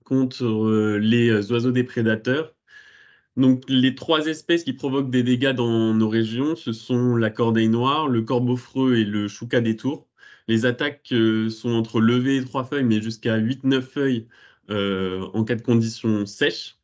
Contre les oiseaux des prédateurs. Donc, les trois espèces qui provoquent des dégâts dans nos régions, ce sont la corneille noire, le corbeau-freux et le choucas des tours. Les attaques sont entre levée et 3 feuilles, mais jusqu'à 8-9 feuilles en cas de conditions sèches.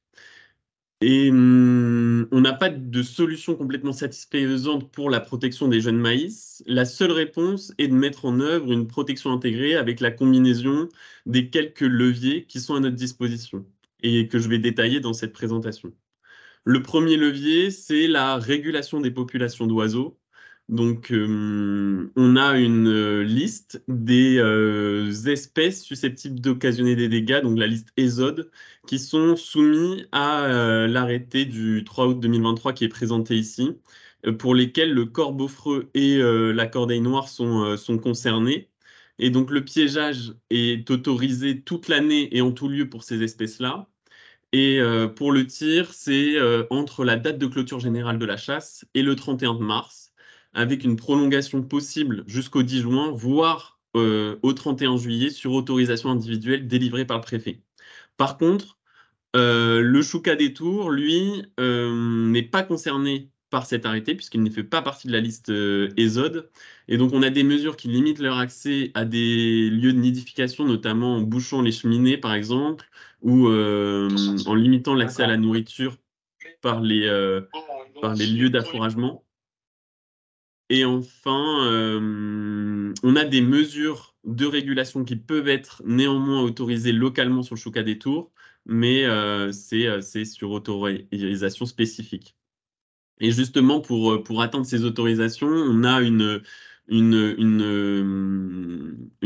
Et on n'a pas de solution complètement satisfaisante pour la protection des jeunes maïs. La seule réponse est de mettre en œuvre une protection intégrée avec la combinaison des quelques leviers qui sont à notre disposition et que je vais détailler dans cette présentation. Le premier levier, c'est la régulation des populations d'oiseaux. Donc, on a une liste des espèces susceptibles d'occasionner des dégâts, donc la liste ESOD, qui sont soumis à l'arrêté du 3 août 2023 qui est présenté ici, pour lesquels le corbeau-freux et la corneille noire sont concernés. Et donc, le piégeage est autorisé toute l'année et en tout lieu pour ces espèces-là. Et pour le tir, c'est entre la date de clôture générale de la chasse et le 31 mars, avec une prolongation possible jusqu'au 10 juin, voire au 31 juillet, sur autorisation individuelle délivrée par le préfet. Par contre, le choucas des tours, lui, n'est pas concerné par cet arrêté, puisqu'il ne fait pas partie de la liste ESOD. Et donc, on a des mesures qui limitent leur accès à des lieux de nidification, notamment en bouchant les cheminées, par exemple, ou en limitant l'accès à la nourriture par les lieux d'affouragement. Et enfin, on a des mesures de régulation qui peuvent être néanmoins autorisées localement sur le choucas des tours, mais c'est sur autorisation spécifique. Et justement, pour atteindre ces autorisations, on a une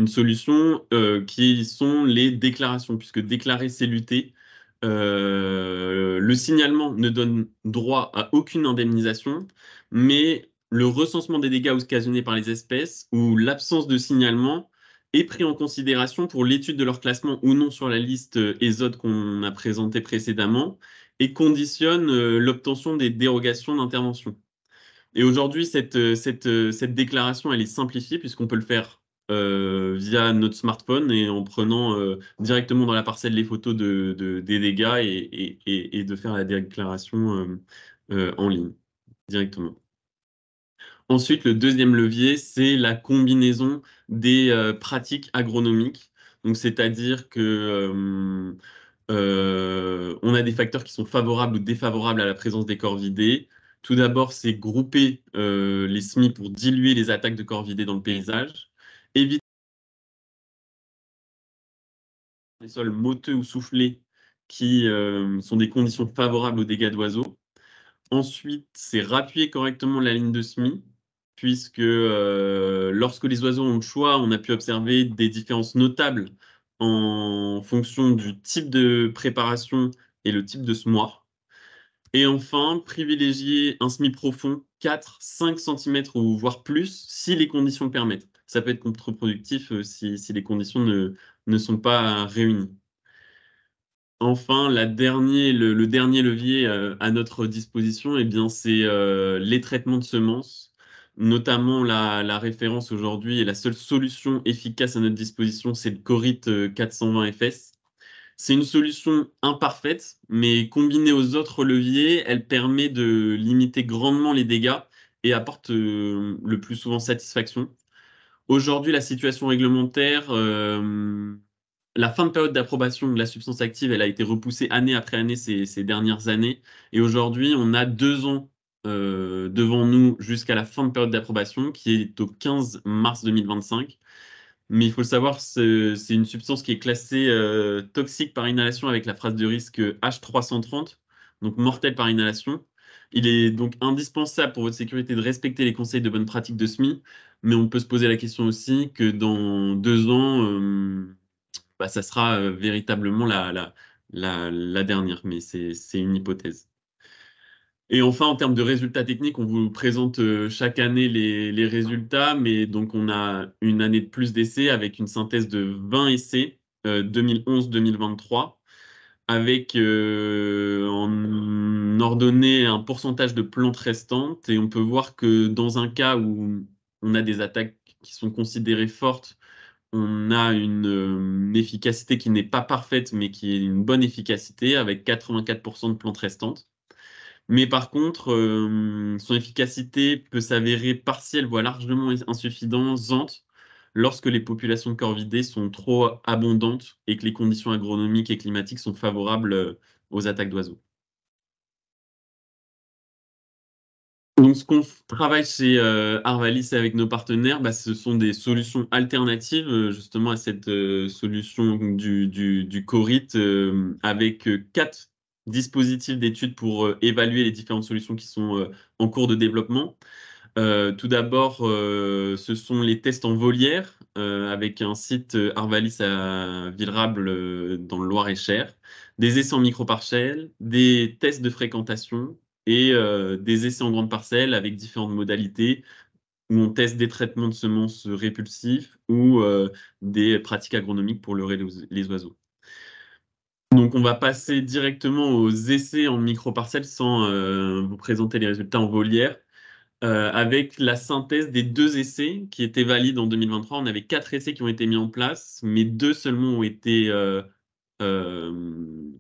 solution qui sont les déclarations, puisque déclarer, c'est lutter. Le signalement ne donne droit à aucune indemnisation, mais le recensement des dégâts occasionnés par les espèces ou l'absence de signalement est pris en considération pour l'étude de leur classement ou non sur la liste ESOD qu'on a présentée précédemment et conditionne l'obtention des dérogations d'intervention. Et aujourd'hui, cette déclaration, elle est simplifiée puisqu'on peut le faire via notre smartphone et en prenant directement dans la parcelle les photos des dégâts et de faire la déclaration en ligne directement. Ensuite, le deuxième levier, c'est la combinaison des pratiques agronomiques. Donc, c'est-à-dire que on a des facteurs qui sont favorables ou défavorables à la présence des corvidés. Tout d'abord, c'est grouper les semis pour diluer les attaques de corvidés dans le paysage. Éviter les sols motteux ou soufflés qui sont des conditions favorables aux dégâts d'oiseaux. Ensuite, c'est rappuyer correctement la ligne de semis, puisque lorsque les oiseaux ont le choix, on a pu observer des différences notables en fonction du type de préparation et le type de semoir. Et enfin, privilégier un semis profond, 4-5 cm ou voire plus, si les conditions le permettent. Ça peut être contre-productif si les conditions ne sont pas réunies. Enfin, le dernier levier à notre disposition, eh bien, c'est les traitements de semences, notamment la référence aujourd'hui et la seule solution efficace à notre disposition, c'est le Corit 420 FS. C'est une solution imparfaite, mais combinée aux autres leviers, elle permet de limiter grandement les dégâts et apporte le plus souvent satisfaction. Aujourd'hui, la situation réglementaire, la fin de période d'approbation de la substance active, elle a été repoussée année après année ces dernières années. Et aujourd'hui, on a 2 ans devant nous jusqu'à la fin de période d'approbation, qui est au 15 mars 2025. Mais il faut le savoir, c'est une substance qui est classée toxique par inhalation avec la phrase de risque H330, donc mortelle par inhalation. Il est donc indispensable pour votre sécurité de respecter les conseils de bonne pratique de SMI, mais on peut se poser la question aussi que dans 2 ans, bah, ça sera véritablement la dernière, mais c'est une hypothèse. Et enfin, en termes de résultats techniques, on vous présente chaque année les résultats, mais donc on a une année de plus d'essais avec une synthèse de 20 essais 2011-2023, avec en ordonnée un pourcentage de plantes restantes. Et on peut voir que dans un cas où on a des attaques qui sont considérées fortes, on a une efficacité qui n'est pas parfaite, mais qui est une bonne efficacité, avec 84% de plantes restantes. Mais par contre, son efficacité peut s'avérer partielle, voire largement insuffisante, lorsque les populations de corvidés sont trop abondantes et que les conditions agronomiques et climatiques sont favorables aux attaques d'oiseaux. Donc, ce qu'on travaille chez Arvalis et avec nos partenaires, bah, ce sont des solutions alternatives justement à cette solution du CORIT avec 4 dispositifs d'études pour évaluer les différentes solutions qui sont en cours de développement. Tout d'abord, ce sont les tests en volière avec un site Arvalis à Villerable dans le Loir-et-Cher, des essais en micro-parcelles, des tests de fréquentation et des essais en grande parcelle avec différentes modalités où on teste des traitements de semences répulsifs ou des pratiques agronomiques pour leurrer les oiseaux. Donc, on va passer directement aux essais en micro-parcelles sans vous présenter les résultats en volière. Avec la synthèse des 2 essais qui étaient valides en 2023. On avait 4 essais qui ont été mis en place, mais 2 seulement ont été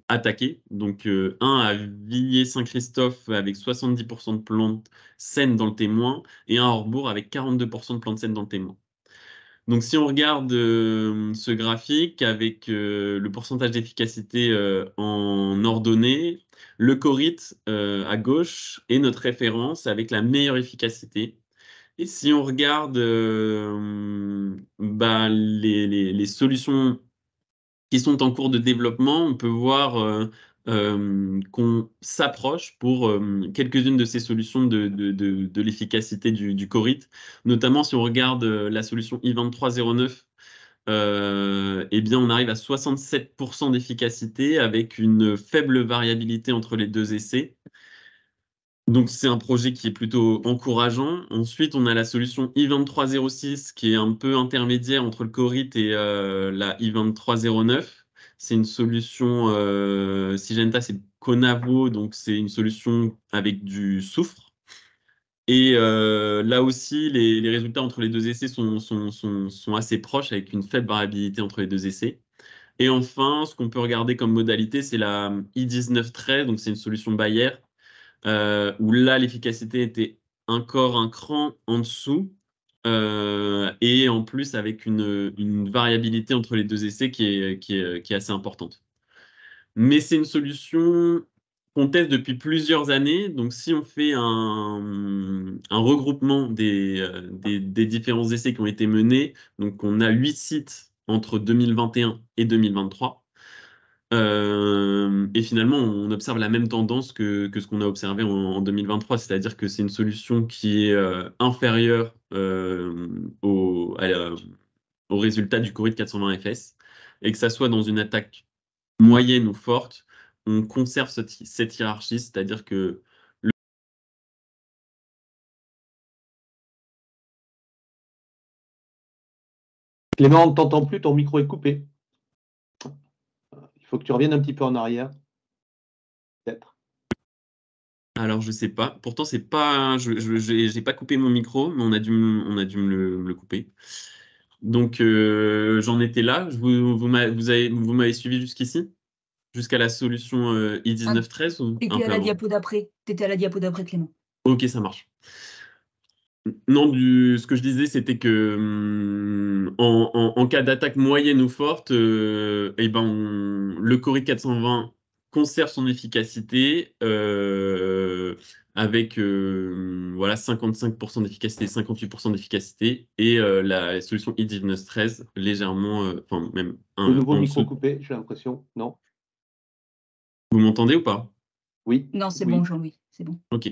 attaqués. Donc, un à Villiers-Saint-Christophe avec 70% de plantes saines dans le témoin et un à Orbourg avec 42% de plantes saines dans le témoin. Donc, si on regarde ce graphique avec le pourcentage d'efficacité en ordonnée, le CORIT à gauche est notre référence avec la meilleure efficacité. Et si on regarde bah, les solutions qui sont en cours de développement, on peut voir qu'on s'approche pour quelques-unes de ces solutions de l'efficacité du CORIT. Notamment, si on regarde la solution I2309, eh bien, on arrive à 67% d'efficacité avec une faible variabilité entre les 2 essais. Donc, c'est un projet qui est plutôt encourageant. Ensuite, on a la solution I2306 qui est un peu intermédiaire entre le CORIT et la I2309. C'est une solution, Syngenta, c'est Conavo, donc c'est une solution avec du soufre. Et là aussi, les résultats entre les 2 essais sont assez proches, avec une faible variabilité entre les 2 essais. Et enfin, ce qu'on peut regarder comme modalité, c'est la I1913, donc c'est une solution Bayer, où là, l'efficacité était encore un cran en dessous, et en plus avec une variabilité entre les 2 essais qui est assez importante. Mais c'est une solution qu'on teste depuis plusieurs années. Donc, si on fait un regroupement des différents essais qui ont été menés, donc on a 8 sites entre 2021 et 2023. Et finalement, on observe la même tendance que ce qu'on a observé en 2023, c'est-à-dire que c'est une solution qui est inférieure au résultat du CORIT 420 FS, et que ça soit dans une attaque moyenne ou forte, on conserve cette hiérarchie, c'est-à-dire que Clément, on ne t'entend plus, ton micro est coupé. Il faut que tu reviennes un petit peu en arrière. Peut-être. alors je sais pas, pourtant c'est pas, j'ai pas coupé mon micro, mais on a dû me le couper. Donc j'en étais là. Vous m'avez suivi jusqu'ici? Jusqu'à la solution Ah, I1913 ou un t'étais à peu la avant? diapo d'après. T'étais à la diapo d'après, Clément. Ok, ça marche. Non, ce que je disais, c'était que en cas d'attaque moyenne ou forte, eh ben, le Cori 420 conserve son efficacité avec voilà, 55% d'efficacité, 58% d'efficacité, et la solution I1913 légèrement, enfin même De nouveau, en micro dessous. coupé, j'ai l'impression. Non? Vous m'entendez ou pas? Oui? Non, c'est Oui. bon, Jean-Louis, c'est bon. Ok.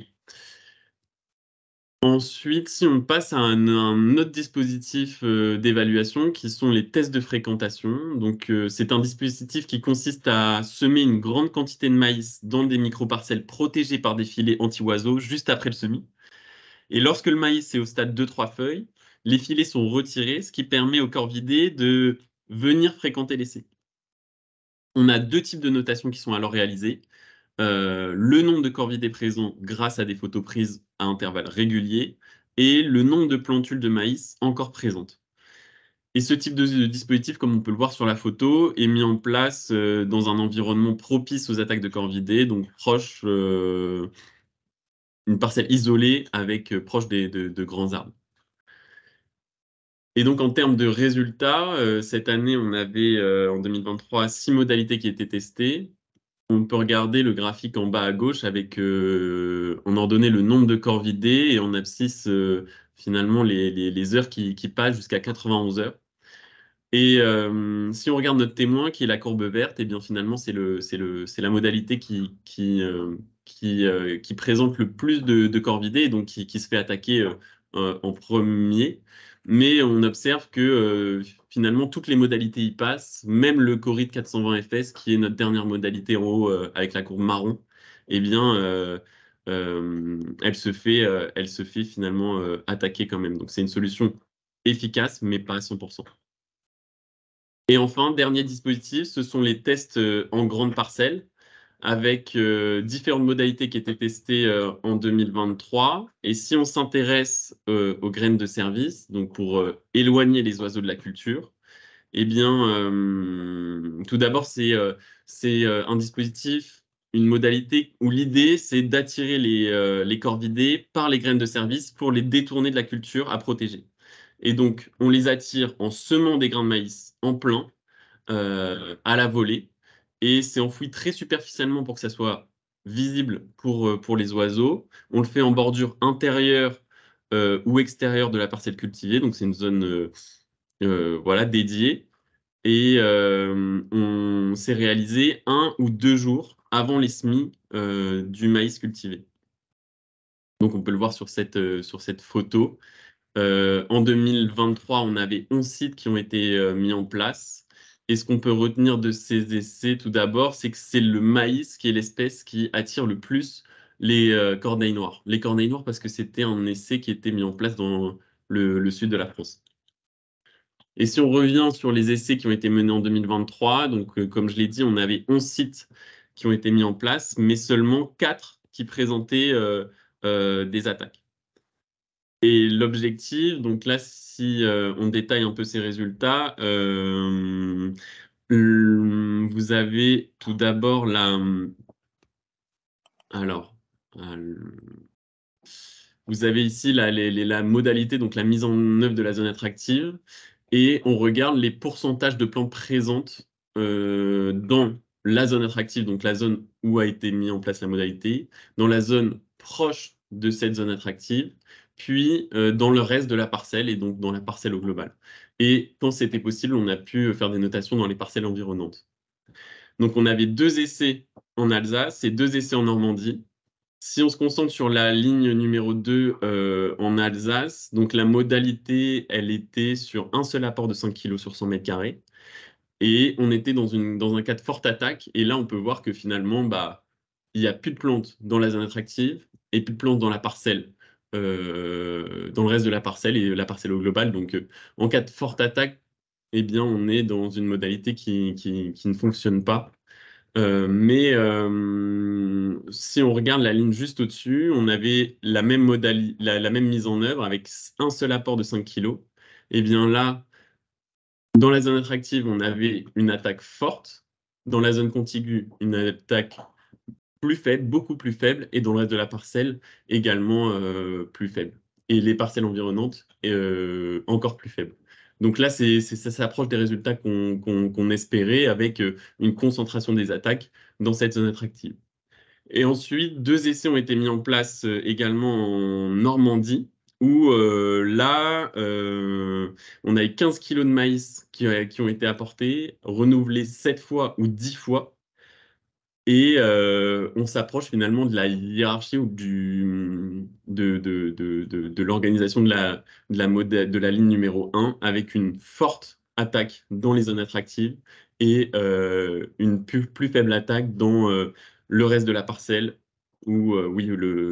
Ensuite, si on passe à un autre dispositif d'évaluation qui sont les tests de fréquentation. Donc, c'est un dispositif qui consiste à semer une grande quantité de maïs dans des micro-parcelles protégées par des filets anti-oiseaux juste après le semis. Et lorsque le maïs est au stade 2-3 feuilles, les filets sont retirés, ce qui permet aux corvidés de venir fréquenter l'essai. On a deux types de notations qui sont alors réalisées. Le nombre de corvidés présents grâce à des photos prises à intervalles réguliers et le nombre de plantules de maïs encore présentes. Et ce type de dispositif, comme on peut le voir sur la photo, est mis en place dans un environnement propice aux attaques de corvidés, donc proche, une parcelle isolée avec proche de grands arbres. Et donc en termes de résultats, cette année, on avait en 2023 6 modalités qui étaient testées. On peut regarder le graphique en bas à gauche avec on ordonnait le nombre de corvidés et en abscisse finalement les heures qui passent jusqu'à 91 heures. Et si on regarde notre témoin, qui est la courbe verte, et bien finalement, c'est la modalité qui présente le plus de corvidés, et donc qui se fait attaquer en premier. Mais on observe que finalement, toutes les modalités y passent, même le Corrid 420 FS, qui est notre dernière modalité en haut avec la courbe marron, eh bien, elle se fait finalement attaquer quand même. Donc c'est une solution efficace, mais pas à 100%. Et enfin, dernier dispositif, ce sont les tests en grande parcelle avec différentes modalités qui étaient testées en 2023. Et si on s'intéresse aux graines de service, donc pour éloigner les oiseaux de la culture, eh bien, tout d'abord, c'est un dispositif, une modalité où l'idée, c'est d'attirer les corvidés par les graines de service pour les détourner de la culture à protéger. Et donc, on les attire en semant des grains de maïs en plein, à la volée. Et c'est enfoui très superficiellement pour que ça soit visible pour les oiseaux. On le fait en bordure intérieure ou extérieure de la parcelle cultivée. Donc, c'est une zone voilà, dédiée. Et on s'est réalisé 1 ou 2 jours avant les semis du maïs cultivé. Donc, on peut le voir sur cette photo. En 2023, on avait 11 sites qui ont été mis en place. Et ce qu'on peut retenir de ces essais, tout d'abord, c'est que c'est le maïs qui est l'espèce qui attire le plus les corneilles noires. Les corneilles noires parce que c'était un essai qui était mis en place dans le sud de la France. Et si on revient sur les essais qui ont été menés en 2023, donc comme je l'ai dit, on avait 11 sites qui ont été mis en place, mais seulement 4 qui présentaient des attaques. Et l'objectif, donc là, si on détaille un peu ces résultats, vous avez tout d'abord alors, vous avez ici la modalité, donc la mise en œuvre de la zone attractive, et on regarde les pourcentages de plantes présentes dans la zone attractive, donc la zone où a été mise en place la modalité, dans la zone proche de cette zone attractive, puis dans le reste de la parcelle, et donc dans la parcelle au global. Et quand c'était possible, on a pu faire des notations dans les parcelles environnantes. Donc on avait 2 essais en Alsace et 2 essais en Normandie. Si on se concentre sur la ligne numéro 2 en Alsace, donc la modalité, elle était sur un seul apport de 5 kg sur 100 mètres carrés. Et on était dans un cas de forte attaque. Et là, on peut voir que finalement, bah, il n'y a plus de plantes dans la zone attractive et plus de plantes dans la parcelle, dans le reste de la parcelle et la parcelle au global. Donc, en cas de forte attaque, eh bien, on est dans une modalité qui ne fonctionne pas. Mais si on regarde la ligne juste au-dessus, on avait la même mise en œuvre avec un seul apport de 5 kg. Et bien là, dans la zone attractive, on avait une attaque forte. Dans la zone contiguë, une attaque plus faible, beaucoup plus faible. Et dans le reste de la parcelle, également plus faible. Et les parcelles environnantes, encore plus faibles. Donc là, ça s'approche des résultats qu'on espérait avec une concentration des attaques dans cette zone attractive. Et ensuite, 2 essais ont été mis en place également en Normandie, où là, on a eu 15 kg de maïs qui ont été apportés, renouvelés 7 fois ou 10 fois. Et on s'approche finalement de la hiérarchie ou de l'organisation de la ligne numéro 1 avec une forte attaque dans les zones attractives et une plus faible attaque dans le reste de la parcelle ou oui,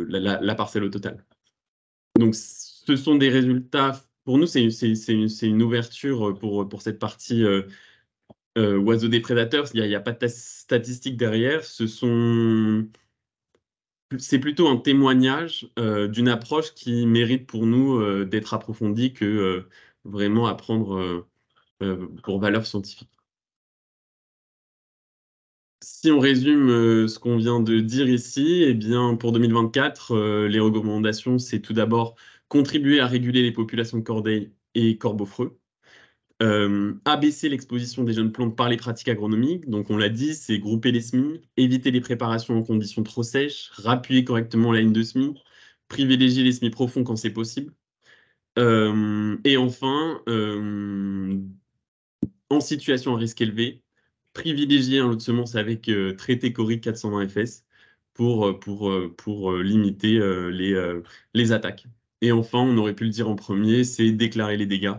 la parcelle au total. Donc ce sont des résultats, pour nous c'est une ouverture pour cette partie oiseaux déprédateurs, il n'y a pas de statistiques derrière. C'est plutôt un témoignage d'une approche qui mérite pour nous d'être approfondie que vraiment à prendre pour valeur scientifique. Si on résume ce qu'on vient de dire ici, eh bien, pour 2024, les recommandations, c'est tout d'abord contribuer à réguler les populations de corbeilles et corbeaux-freux, abaisser l'exposition des jeunes plantes par les pratiques agronomiques. Donc, on l'a dit, c'est grouper les semis, éviter les préparations en conditions trop sèches, rappuyer correctement la ligne de semis, privilégier les semis profonds quand c'est possible. Et enfin, en situation à risque élevé, privilégier un lot de semences avec traité Coric 420 FS pour limiter les attaques. Et enfin, on aurait pu le dire en premier, c'est déclarer les dégâts.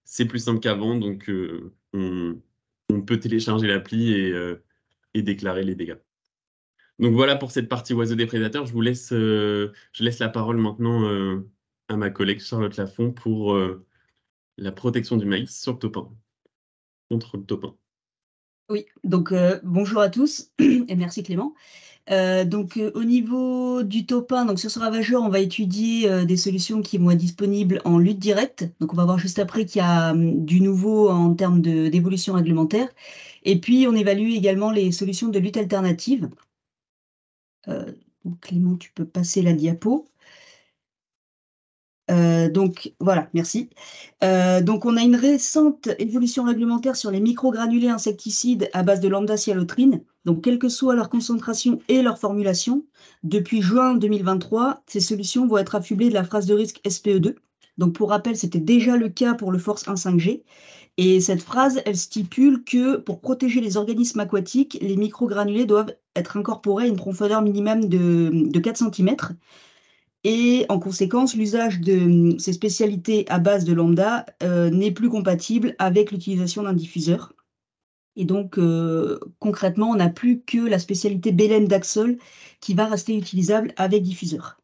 C'est plus simple qu'avant, donc on peut télécharger l'appli et déclarer les dégâts. Donc voilà pour cette partie oiseaux des prédateurs. Je laisse la parole maintenant à ma collègue Charlotte Lafont pour la protection du maïs sur le topin, contre le topin. Oui, donc bonjour à tous et merci Clément. Au niveau du topin, donc sur ce ravageur, on va étudier des solutions qui vont être disponibles en lutte directe. Donc on va voir juste après qu'il y a du nouveau en termes d'évolution réglementaire. Et puis on évalue également les solutions de lutte alternative. Donc Clément, tu peux passer la diapo. Donc voilà, merci. Donc on a une récente évolution réglementaire sur les microgranulés insecticides à base de lambda-cyhalotrine. Donc quelle que soit leur concentration et leur formulation, depuis juin 2023, ces solutions vont être affublées de la phrase de risque SPE2. Donc pour rappel, c'était déjà le cas pour le Force 1,5G. Et cette phrase, elle stipule que pour protéger les organismes aquatiques, les microgranulés doivent être incorporés à une profondeur minimum de 4 cm. Et en conséquence, l'usage de ces spécialités à base de lambda n'est plus compatible avec l'utilisation d'un diffuseur. Et donc, concrètement, on n'a plus que la spécialité Bélène d'Axol qui va rester utilisable avec diffuseur.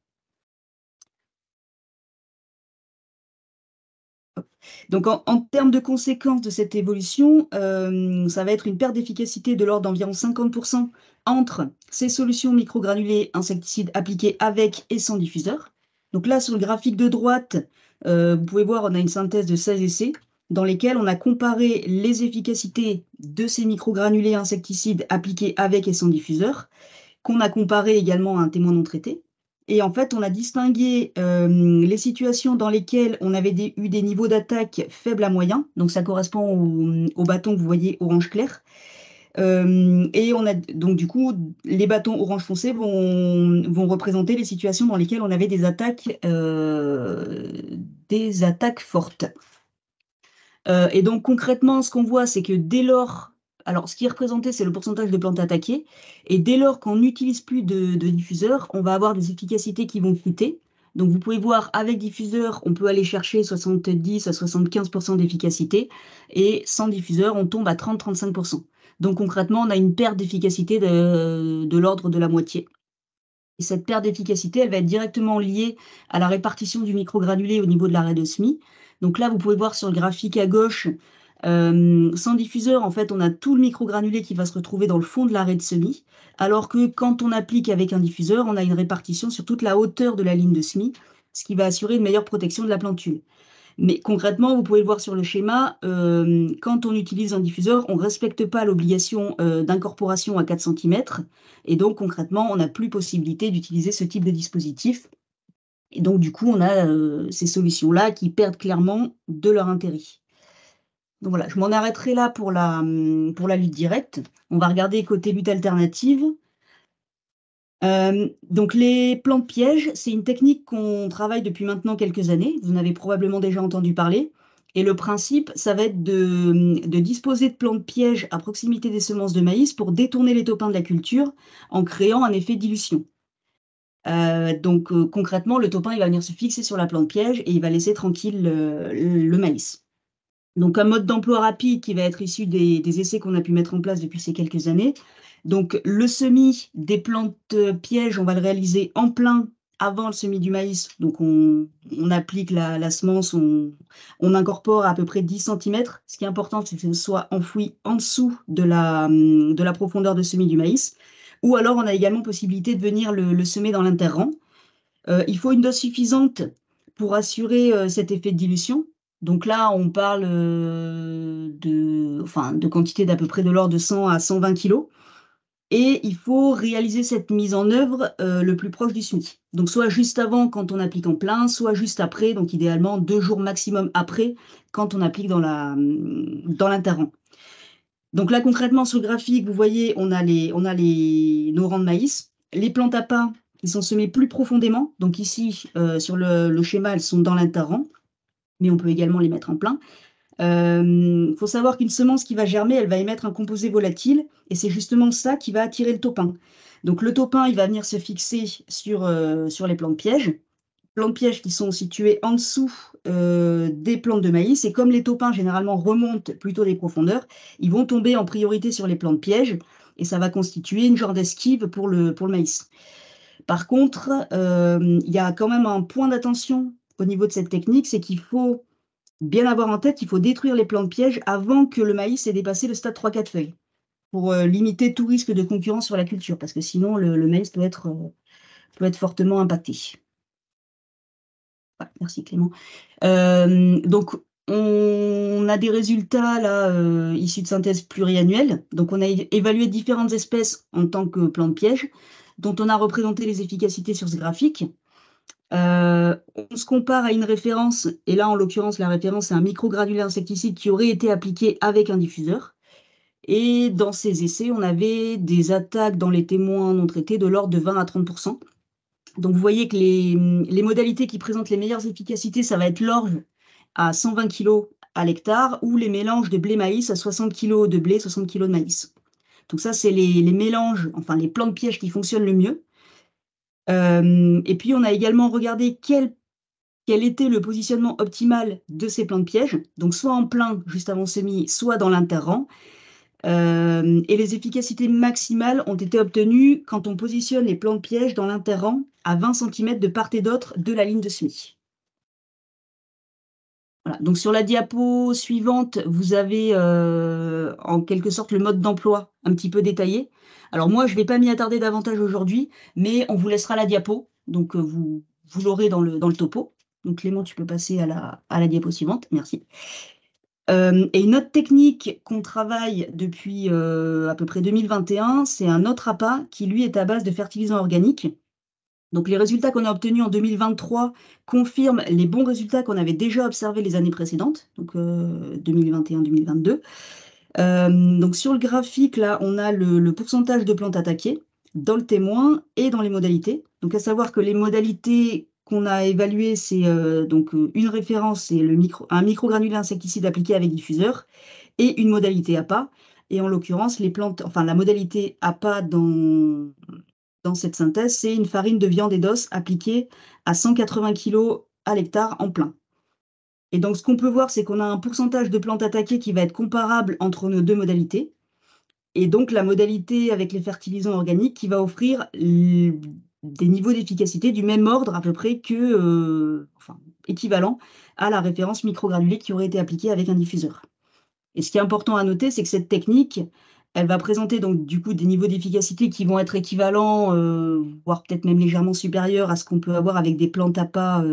Donc, en termes de conséquences de cette évolution, ça va être une perte d'efficacité de l'ordre d'environ 50% entre ces solutions microgranulées insecticides appliquées avec et sans diffuseur. Donc là, sur le graphique de droite, vous pouvez voir, on a une synthèse de 16 essais dans lesquels on a comparé les efficacités de ces microgranulés insecticides appliqués avec et sans diffuseur, qu'on a comparé également à un témoin non traité. Et en fait, on a distingué les situations dans lesquelles on avait eu des niveaux d'attaque faibles à moyens. Donc, ça correspond au bâton que vous voyez orange clair. Et on a donc du coup, les bâtons orange foncé vont représenter les situations dans lesquelles on avait des attaques fortes. Et donc concrètement, ce qu'on voit, c'est que dès lors, alors ce qui est représenté, c'est le pourcentage de plantes attaquées, et dès lors qu'on n'utilise plus de diffuseur, on va avoir des efficacités qui vont chuter. Donc vous pouvez voir, avec diffuseur, on peut aller chercher 70 à 75% d'efficacité, et sans diffuseur, on tombe à 30-35%. Donc concrètement, on a une perte d'efficacité de l'ordre de la moitié. Et cette perte d'efficacité, elle va être directement liée à la répartition du microgranulé au niveau de l'arrêt de semis. Donc là, vous pouvez voir sur le graphique à gauche, sans diffuseur, en fait, on a tout le microgranulé qui va se retrouver dans le fond de l'arrêt de semis, alors que quand on applique avec un diffuseur, on a une répartition sur toute la hauteur de la ligne de semis, ce qui va assurer une meilleure protection de la plantule. Mais concrètement, vous pouvez le voir sur le schéma, quand on utilise un diffuseur, on ne respecte pas l'obligation d'incorporation à 4 cm. Et donc, concrètement, on n'a plus possibilité d'utiliser ce type de dispositif. Et donc, du coup, on a ces solutions-là qui perdent clairement de leur intérêt. Donc voilà, je m'en arrêterai là pour la lutte directe. On va regarder côté lutte alternative. Donc les plantes pièges, c'est une technique qu'on travaille depuis maintenant quelques années. Vous en avez probablement déjà entendu parler. Et le principe, ça va être de disposer de plantes pièges à proximité des semences de maïs pour détourner les topins de la culture en créant un effet dilution. Concrètement, le topin, il va venir se fixer sur la plante piège et il va laisser tranquille le maïs. Donc un mode d'emploi rapide qui va être issu des essais qu'on a pu mettre en place depuis ces quelques années. Donc le semis des plantes pièges, on va le réaliser en plein avant le semis du maïs. Donc, on applique la semence, on incorpore à peu près 10 cm. Ce qui est important, c'est que ce soit enfoui en dessous de la profondeur de semis du maïs. Ou alors, on a également possibilité de venir le semer dans l'interrang. Il faut une dose suffisante pour assurer cet effet de dilution. Donc là, on parle de quantité d'à peu près de l'ordre de 100 à 120 kg. Et il faut réaliser cette mise en œuvre le plus proche du semis. Donc soit juste avant quand on applique en plein, soit juste après, donc idéalement 2 jours maximum après quand on applique dans l'interrang. Donc là concrètement sur le graphique, vous voyez, on a nos rangs de maïs, les plantes à pain qui sont semées plus profondément. Donc ici sur le schéma, elles sont dans l'interrang, mais on peut également les mettre en plein. Faut savoir qu'une semence qui va germer, elle va émettre un composé volatile, et c'est justement ça qui va attirer le taupin. Donc le taupin, il va venir se fixer sur les plantes pièges qui sont situées en dessous des plantes de maïs, et comme les taupins généralement remontent plutôt des profondeurs, ils vont tomber en priorité sur les plantes pièges, et ça va constituer une genre d'esquive pour le maïs. Par contre, il y a quand même un point d'attention au niveau de cette technique, c'est qu'il faut bien avoir en tête qu'il faut détruire les plantes pièges avant que le maïs ait dépassé le stade 3-4 feuilles pour limiter tout risque de concurrence sur la culture, parce que sinon le maïs peut être fortement impacté. Ouais, merci Clément. Donc on a des résultats là issus de synthèse pluriannuelle. Donc on a évalué différentes espèces en tant que plantes pièges, dont on a représenté les efficacités sur ce graphique. On se compare à une référence, et là en l'occurrence la référence c'est un microgranulé insecticide qui aurait été appliqué avec un diffuseur. Et dans ces essais, on avait des attaques dans les témoins non traités de l'ordre de 20 à 30%. Donc vous voyez que les modalités qui présentent les meilleures efficacités, ça va être l'orge à 120 kg à l'hectare ou les mélanges de blé-maïs à 60 kg de blé, 60 kg de maïs. Donc ça, c'est les mélanges, enfin les plantes pièges qui fonctionnent le mieux. Et puis, on a également regardé quel était le positionnement optimal de ces plantes pièges, donc soit en plein, juste avant semis, soit dans l'interrang. Et les efficacités maximales ont été obtenues quand on positionne les plantes pièges dans l'interrang à 20 cm de part et d'autre de la ligne de semis. Voilà. Donc sur la diapo suivante, vous avez en quelque sorte le mode d'emploi un petit peu détaillé. Alors moi, je ne vais pas m'y attarder davantage aujourd'hui, mais on vous laissera la diapo, donc vous l'aurez dans le topo. Donc Clément, tu peux passer à la diapo suivante, merci. Et une autre technique qu'on travaille depuis à peu près 2021, c'est un autre appât qui lui est à base de fertilisants organiques. Donc les résultats qu'on a obtenus en 2023 confirment les bons résultats qu'on avait déjà observés les années précédentes, donc 2021-2022. Donc sur le graphique, là, on a le pourcentage de plantes attaquées dans le témoin et dans les modalités. Donc à savoir que les modalités qu'on a évaluées, c'est donc une référence, c'est un microgranulé insecticide appliqué avec diffuseur et une modalité APA. Et en l'occurrence, la modalité APA dans cette synthèse, c'est une farine de viande et d'os appliquée à 180 kg à l'hectare en plein. Et donc, ce qu'on peut voir, c'est qu'on a un pourcentage de plantes attaquées qui va être comparable entre nos deux modalités. Et donc, la modalité avec les fertilisants organiques qui va offrir des niveaux d'efficacité du même ordre à peu près que, équivalent à la référence microgranulée qui aurait été appliquée avec un diffuseur. Et ce qui est important à noter, c'est que cette technique, elle va présenter donc du coup des niveaux d'efficacité qui vont être équivalents, voire peut-être même légèrement supérieurs à ce qu'on peut avoir avec des plantes APA,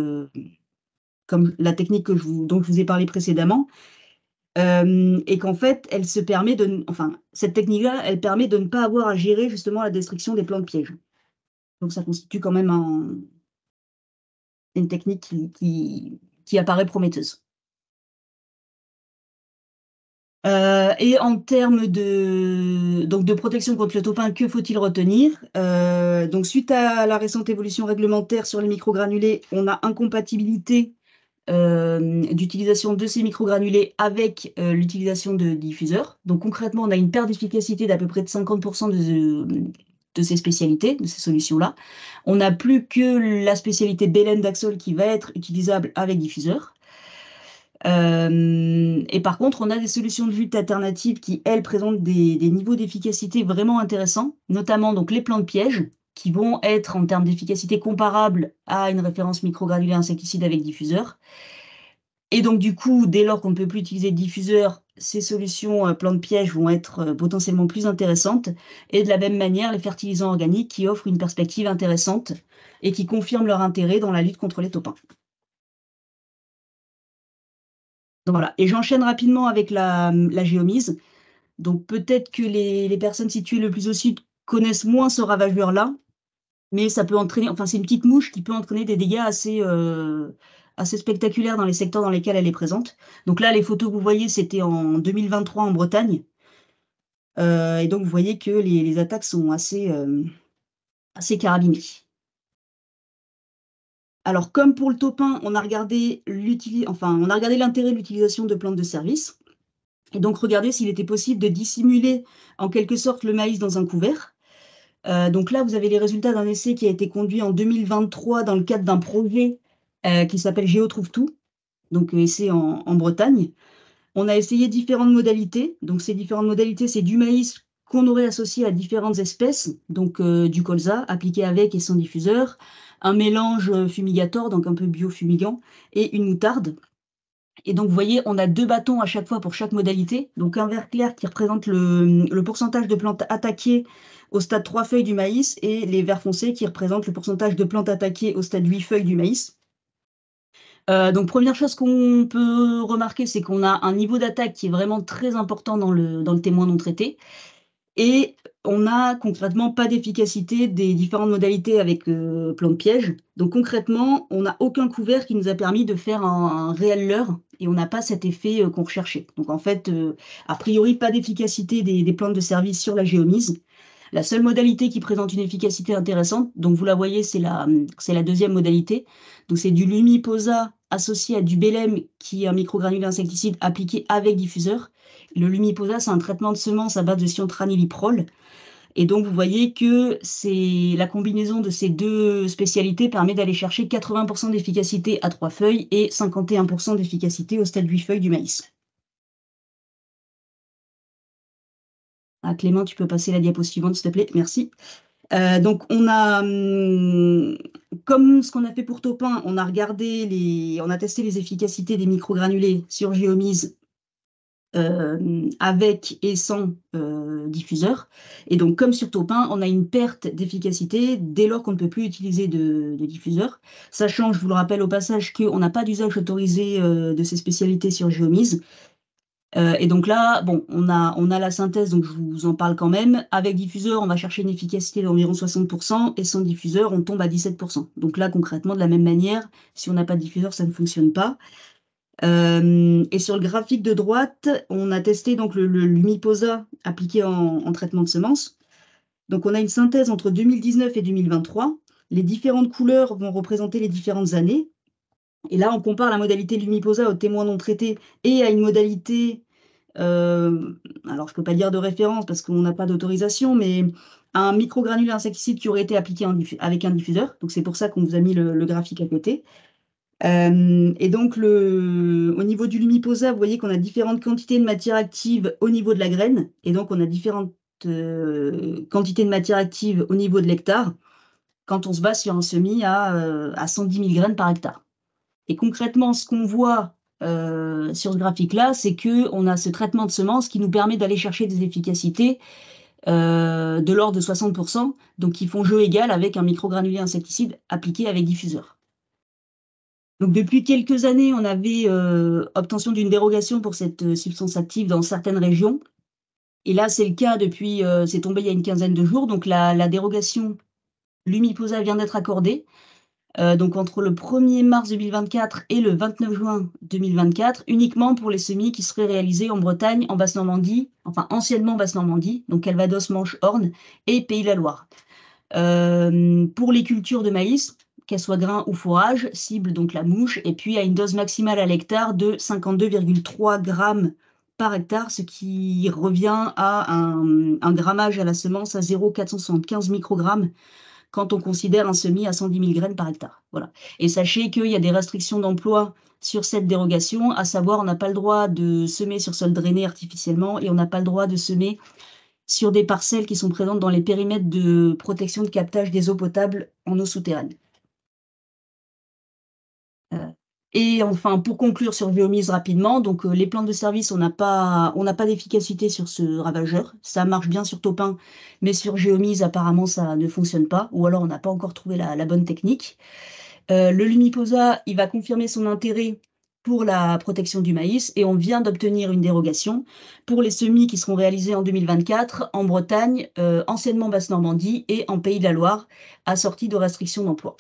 comme la technique dont je vous ai parlé précédemment. Et qu'en fait, cette technique-là, elle permet de ne pas avoir à gérer justement la destruction des plantes pièges. Donc ça constitue quand même une technique qui apparaît prometteuse. Et en termes de protection contre le taupin, que faut-il retenir? Donc suite à la récente évolution réglementaire sur les microgranulés, on a incompatibilité d'utilisation de ces microgranulés avec l'utilisation de diffuseurs. Donc concrètement, on a une perte d'efficacité d'à peu près de 50% de ces spécialités, de ces solutions-là. On n'a plus que la spécialité Belen d'Axol qui va être utilisable avec diffuseur. Et par contre, on a des solutions de lutte alternatives qui, elles, présentent des niveaux d'efficacité vraiment intéressants, notamment donc les plantes pièges, qui vont être en termes d'efficacité comparables à une référence microgranulaire insecticide avec diffuseur. Et donc du coup, dès lors qu'on ne peut plus utiliser de diffuseur, ces solutions plantes pièges vont être potentiellement plus intéressantes. Et de la même manière, les fertilisants organiques qui offrent une perspective intéressante et qui confirment leur intérêt dans la lutte contre les taupins. Donc voilà, et j'enchaîne rapidement avec la géomise. Donc peut-être que les personnes situées le plus au sud connaissent moins ce ravageur-là, mais ça peut entraîner, enfin c'est une petite mouche qui peut entraîner des dégâts assez spectaculaires dans les secteurs dans lesquels elle est présente. Donc là, les photos que vous voyez, c'était en 2023 en Bretagne. Et donc vous voyez que les attaques sont assez carabinées. Alors comme pour le taupin, on a regardé l'intérêt de l'utilisation de plantes de service. Et donc regarder s'il était possible de dissimuler en quelque sorte le maïs dans un couvert. Donc là, vous avez les résultats d'un essai qui a été conduit en 2023 dans le cadre d'un projet qui s'appelle GéoTrouve-Tout, donc essai en Bretagne. On a essayé différentes modalités. Donc ces différentes modalités, c'est du maïs qu'on aurait associé à différentes espèces, donc du colza appliqué avec et sans diffuseur, un mélange fumigator, donc un peu biofumigant, et une moutarde. Et donc, vous voyez, on a 2 bâtons à chaque fois pour chaque modalité. Donc, un vert clair qui représente le pourcentage de plantes attaquées au stade 3 feuilles du maïs et les verts foncés qui représentent le pourcentage de plantes attaquées au stade 8 feuilles du maïs. Donc, première chose qu'on peut remarquer, c'est qu'on a un niveau d'attaque qui est vraiment très important dans le témoin non traité. Et on n'a concrètement pas d'efficacité des différentes modalités avec plantes pièges. Donc concrètement, on n'a aucun couvert qui nous a permis de faire un réel leurre et on n'a pas cet effet qu'on recherchait. Donc en fait, a priori, pas d'efficacité des plantes de service sur la géomise. La seule modalité qui présente une efficacité intéressante, donc vous la voyez, c'est la deuxième modalité. Donc c'est du Lumiposa associé à du Bélem, qui est un microgranule insecticide appliqué avec diffuseur. Le Lumiposa, c'est un traitement de semences à base de cyantranilyprol. Et donc vous voyez que c'est la combinaison de ces deux spécialités permet d'aller chercher 80% d'efficacité à 3 feuilles et 51% d'efficacité au stade 8 feuilles du maïs. Ah, Clément, tu peux passer la diapo suivante, s'il te plaît. Merci. Donc, on a, comme ce qu'on a fait pour Taupin, on a testé les efficacités des microgranulés sur géomise avec et sans diffuseur. Et donc, comme sur Taupin, on a une perte d'efficacité dès lors qu'on ne peut plus utiliser de diffuseur. Sachant, je vous le rappelle au passage, qu'on n'a pas d'usage autorisé de ces spécialités sur géomise. Et donc là, bon, on a la synthèse, donc je vous en parle quand même. Avec diffuseur, on va chercher une efficacité d'environ 60%, et sans diffuseur, on tombe à 17%. Donc là, concrètement, de la même manière, si on n'a pas de diffuseur, ça ne fonctionne pas. Et sur le graphique de droite, on a testé donc le Lumiposa appliqué en traitement de semences. Donc on a une synthèse entre 2019 et 2023. Les différentes couleurs vont représenter les différentes années. Et là, on compare la modalité Lumiposa au témoin non traité et à une modalité, alors je ne peux pas dire de référence parce qu'on n'a pas d'autorisation, mais un microgranule insecticide qui aurait été appliqué avec un diffuseur. Donc c'est pour ça qu'on vous a mis le graphique à côté. Et donc au niveau du Lumiposa, vous voyez qu'on a différentes quantités de matière active au niveau de la graine. Et donc on a différentes quantités de matière active au niveau de l'hectare quand on se base sur un semis à 110 000 graines par hectare. Et concrètement, ce qu'on voit sur ce graphique-là, c'est qu'on a ce traitement de semences qui nous permet d'aller chercher des efficacités de l'ordre de 60%, donc qui font jeu égal avec un microgranulé insecticide appliqué avec diffuseur. Donc depuis quelques années, on avait obtention d'une dérogation pour cette substance active dans certaines régions. Et là, c'est le cas depuis, c'est tombé il y a une quinzaine de jours. Donc la dérogation Lumiposa vient d'être accordée. Donc entre le 1er mars 2024 et le 29 juin 2024, uniquement pour les semis qui seraient réalisés en Bretagne, en Basse-Normandie, enfin anciennement Basse-Normandie, donc Calvados, Manche, Orne et Pays de la Loire. Pour les cultures de maïs, qu'elles soient grains ou fourrage, cible donc la mouche, et puis à une dose maximale à l'hectare de 52,3 grammes par hectare, ce qui revient à un grammage à la semence à 0,475 microgrammes quand on considère un semis à 110 000 graines par hectare. Voilà. Et sachez qu'il y a des restrictions d'emploi sur cette dérogation, à savoir on n'a pas le droit de semer sur sol drainé artificiellement et on n'a pas le droit de semer sur des parcelles qui sont présentes dans les périmètres de protection de captage des eaux potables en eau souterraine. Et enfin, pour conclure sur Géomise rapidement, donc les plantes de service, on n'a pas d'efficacité sur ce ravageur. Ça marche bien sur Topin, mais sur Géomise, apparemment, ça ne fonctionne pas, ou alors on n'a pas encore trouvé la bonne technique. Le Lumiposa, il va confirmer son intérêt pour la protection du maïs, et on vient d'obtenir une dérogation pour les semis qui seront réalisés en 2024 en Bretagne, anciennement Basse-Normandie, et en Pays de la Loire, assortis de restrictions d'emploi.